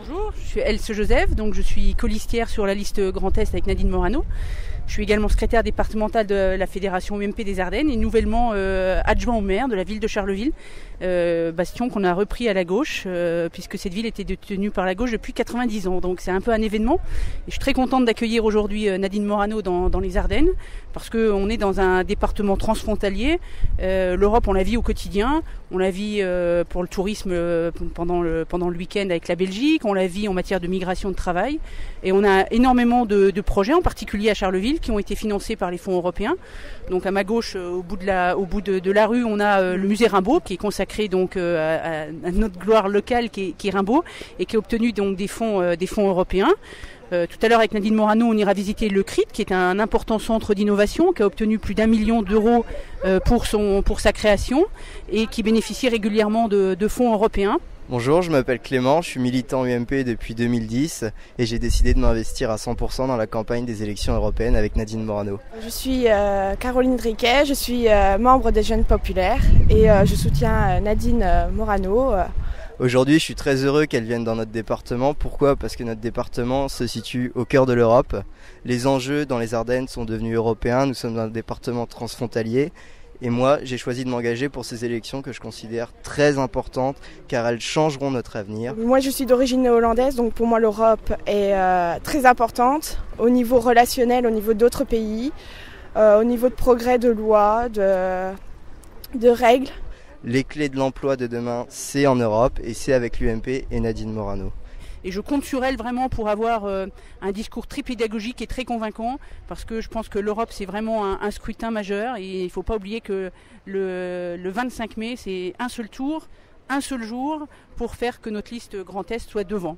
Bonjour, je suis Else Joseph, donc je suis colistière sur la liste Grand Est avec Nadine Morano. Je suis également secrétaire départementale de la Fédération UMP des Ardennes et nouvellement adjoint au maire de la ville de Charleville, bastion qu'on a repris à la gauche, puisque cette ville était détenue par la gauche depuis 90 ans. Donc c'est un peu un événement. Et je suis très contente d'accueillir aujourd'hui Nadine Morano dans les Ardennes, parce qu'on est dans un département transfrontalier. L'Europe, on la vit au quotidien. On la vit pour le tourisme pendant le week-end avec la Belgique. On la vit en matière de migration de travail. Et on a énormément de projets, en particulier à Charleville, qui ont été financés par les fonds européens. Donc à ma gauche, au bout de la rue, on a le musée Rimbaud, qui est consacré donc à notre gloire locale, qui est Rimbaud, et qui a obtenu donc des fonds européens. Tout à l'heure, avec Nadine Morano, on ira visiter le CRIT, qui est un important centre d'innovation, qui a obtenu plus d'1 million d'euros pour sa création et qui bénéficie régulièrement de fonds européens. Bonjour, je m'appelle Clément, je suis militant UMP depuis 2010 et j'ai décidé de m'investir à 100% dans la campagne des élections européennes avec Nadine Morano. Je suis Caroline Driquet, je suis membre des Jeunes Populaires et je soutiens Nadine Morano. Aujourd'hui, je suis très heureux qu'elle vienne dans notre département. Pourquoi ? Parce que notre département se situe au cœur de l'Europe. Les enjeux dans les Ardennes sont devenus européens, nous sommes dans un département transfrontalier. Et moi, j'ai choisi de m'engager pour ces élections que je considère très importantes car elles changeront notre avenir. Moi, je suis d'origine néo-hollandaise, donc pour moi, l'Europe est très importante au niveau relationnel, au niveau d'autres pays, au niveau de progrès de lois, de règles. Les clés de l'emploi de demain, c'est en Europe et c'est avec l'UMP et Nadine Morano. Et je compte sur elle vraiment pour avoir un discours très pédagogique et très convaincant, parce que je pense que l'Europe, c'est vraiment un scrutin majeur. Et il ne faut pas oublier que le 25 mai, c'est un seul tour, un seul jour, pour faire que notre liste Grand Est soit devant.